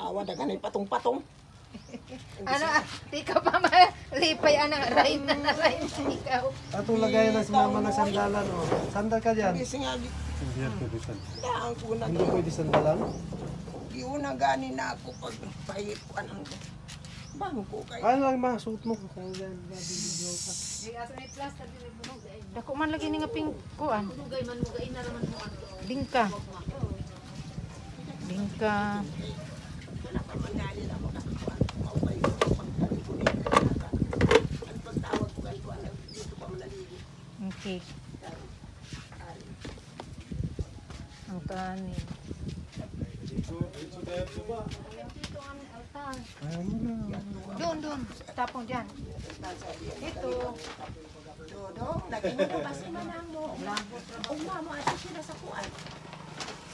Awa na ganay patong-patong. Ano, di ka pa malipay, rain na ikaw. Atong lagayan na si mama ng sandalan, oh. Sandal ka dyan. Kasi nga, Hindi pwede sandal. daan ko na. Hindi pwede sandalan. Iuna gani na ako pag pahit ko anong bangko kayo. Ano lang mga suot mo? Hanggang nabibigyo ka. Dako man lagi ni nga pingkuan. Bingka. Bingka. Wala pa man gani na makakakuan. Maupay ko pagtali ko nila. Ang pagtawag ko ganito, dito pa malaligo. Okay. Ang kanin. Doon. Tapong dyan. Ito. Dodong, lagi mo na basi manang mo. Umamo ato sila sa kuan.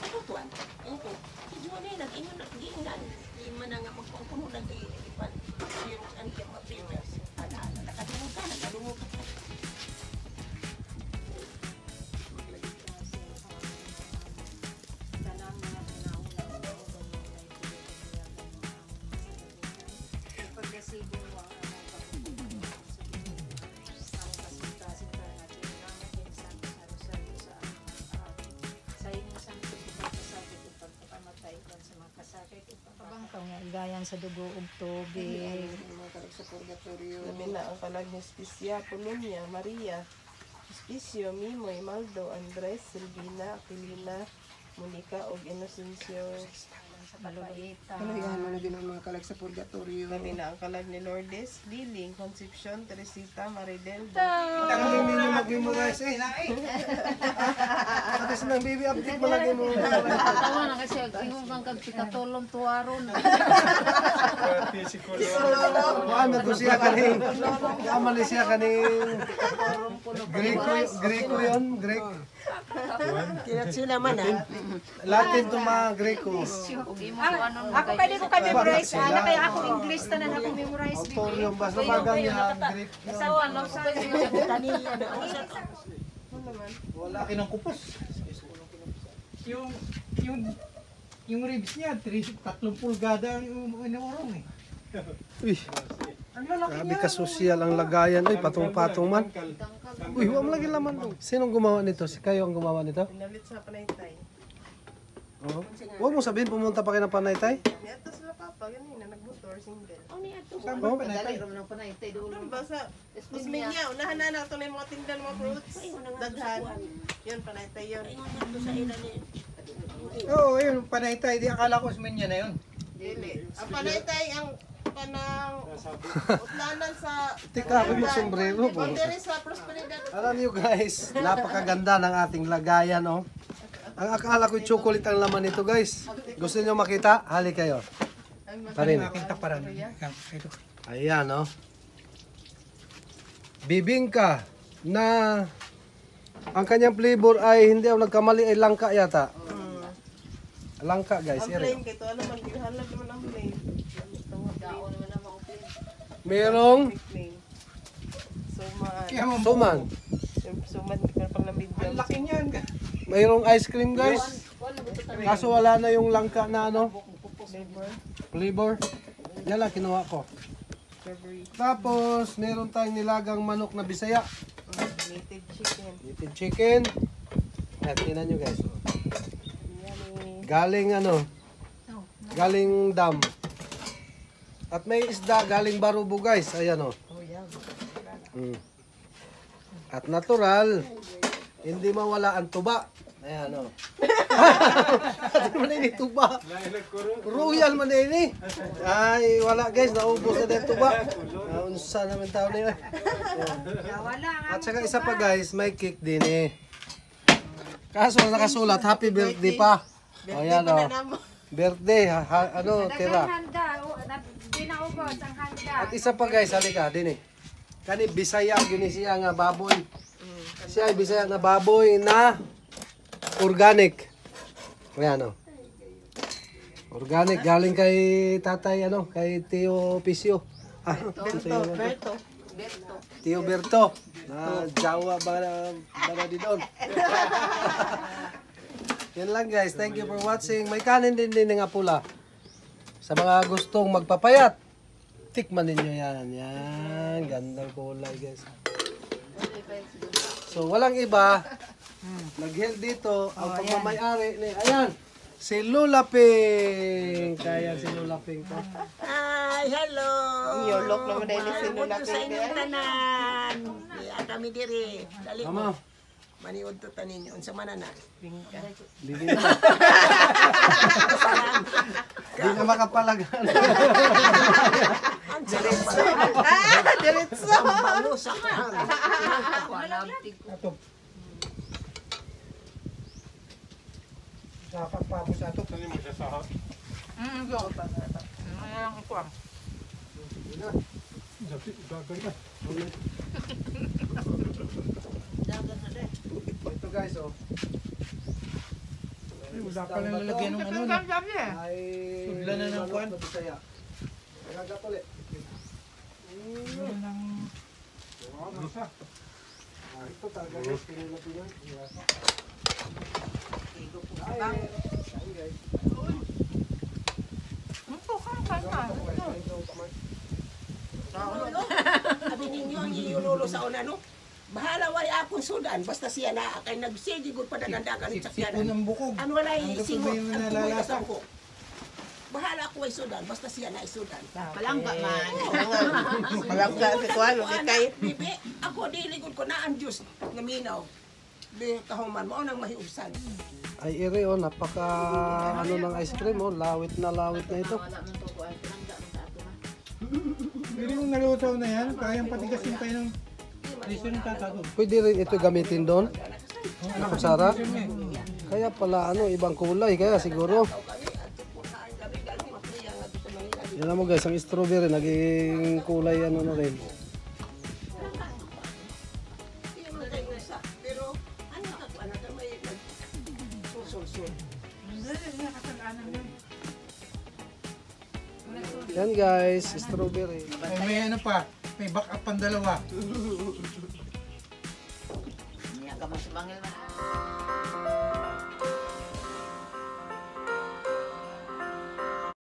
Sa kutuan. Ito. Si Johnny, nag-ingon at giingan. Iman na nga magpangpuno na ipan. Yung aniyang mapimers. Ano, nakadungog ka, nakadungog ka. Pabangkaw nga igayan sa dugo ug tubig. Labi na ang kalag ni Specia, Polonia, Maria, Hospicio, Mimoy, Maldo, Andres, Silvina, Aquilina, Monica, ug Inocencio. Malulita. Ano yung lagi ng mga kalag sa purgatorio? Labi na ang kalag ni Lourdes, Liling, Concepcion, Teresita, Maridel, Tangan ninyo mag-memorize eh. At nang baby update mo lagi mo. Tawa na kasi ingon kang kag pikatulong tuwaron. Ano to siya kaning? Amali siya kaning Greko yun, Grek. Kinat sila man ha. Latin to mga Greko. Ako pwede ko kay memorize. Ana kay ako English tanan ako memorize. Autorium, basta bagang yan, Grek yun. Ano sa Taniya na. Wala kinang kupos. Yung ribs niya, 30 pulgada ang inuurong eh. Uy, Ang lalaki grabe ka social ang lagayan. Uy, patong-patong man. Uy, huwag mo lagi laman to. Sinong gumawa nito? Si kayo ang gumawa nito? pinalit sa Panaytay. Oo. Huwag mo sabihin, pumunta pa kayo ng Panaytay. Niyato sila papa, ganina, nagmotor, single. Saan ba panay? Ano ba sa Usmeña, unahan na ito na yung mga tindan, mga fruits, daghan. Yun, Panaytay yun. Oo, yun, panaytay. Di akala ko Usmeña na yun. Dili. Ang Panaytay, ang panang utlanan sa Tika, ako yung sombrero po. boundary sa Prosperidad. Alam niyo guys, napakaganda ng ating lagayan, oh. Ang akala ko chocolate ang laman nito, guys. Gusto niyo makita? Hali kayo. Tarin. Aking taparan. Ito. Ayan, oh. Bibingka na ang kanyang flavor ay hindi ako nagkamali ay langka yata. Langka, guys. Ang plain, kaya ito alam, maghalag naman ang plain. Merong Plain. Suman. Kaya mo, suman. Suman, di ka pang lamig ang laki niyan. Mayroong ice cream, guys. Kaso wala na yung langka na ano, flavor. Yan lang kinuha ko. Tapos, meron tayong nilagang manok na Bisaya. Native chicken. Native chicken. Ayan, tingnan nyo guys. Galing ano, galing dam. At may isda galing Barubo guys. Ayan o. At natural, hindi mawala ang tuba. Ayan o. Ano man ini tuba? Royal man ini. Ay, wala guys, naubos na din tuba. Unsa naman tao na yun. At saka isa pa guys, may cake din eh. Kaso nakasulat, happy birthday pa. O yan o. Birthday, ano, tira. At isa pa guys, halika, din eh. Kani Bisaya, yun siya nga baboy. Siya ay Bisaya nga baboy na organic. Ayan o. Organic, galing kay tatay, ano, kay Tio Pisio. Berto. Tio Berto. Na Jawa ba di doon. Yan lang guys. Thank you for watching. May kanin din nga pula. Sa mga gustong magpapayat, tikman ninyo yan. Yan, gandang kulay guys. So walang iba, nag-help dito ang pagmamayari ni, ayan, si Lula Ping. Kaya si Lula Ping to. Ay, hello. Yolok naman dahil si Lula Buto sa inyong tanan. Iya kami diri. Dali Mama, mo. Maniud to tanin unsa man na. Bingka. di na makapalagan. Diretso. Diretso. Malusak ka. Ato. Dapat pa po sa ato. Tani mo siya sa Gagawin na. Ito guys, oh. Wala pa lang lalagyan ng ano. Ay, Tudla na ng kwan. Bisaya. Nagagat ulit. Isa. Ito talaga guys, pinula-pinula. Ay, guys. Abi ninyo ang iyululo sa una no. Bahala way akong sudan basta siya na kay nagsige gud padagandagan sa Sipon sakyanan. ng bukog. Ano wala Hanggang singo sabay mo ang nalalasa. ko. Bahala ako way sudan basta siya na isudan. Palangga man. Palangga sa kuwan, okay kay. Bibi, ako dili gud ko na ang Dios nga minaw. Di kahuman mo nang mahiusan. Ay, ire, oh, napaka ano ng ice cream, oh, lawit na ito. Hindi mong naluto na yan. Kayang patigasin kayo ng presyo ng tatago. Pwede rin ito gamitin doon. Nakusara. Kaya pala, ano, ibang kulay. Kaya siguro. Yan mo guys, ang strawberry, naging kulay ano na rin. Pero ano ka po anak may susul. Yan guys, strawberry. Ay, may ano pa. May backup pang dalawa. Niya ka mas bangil na.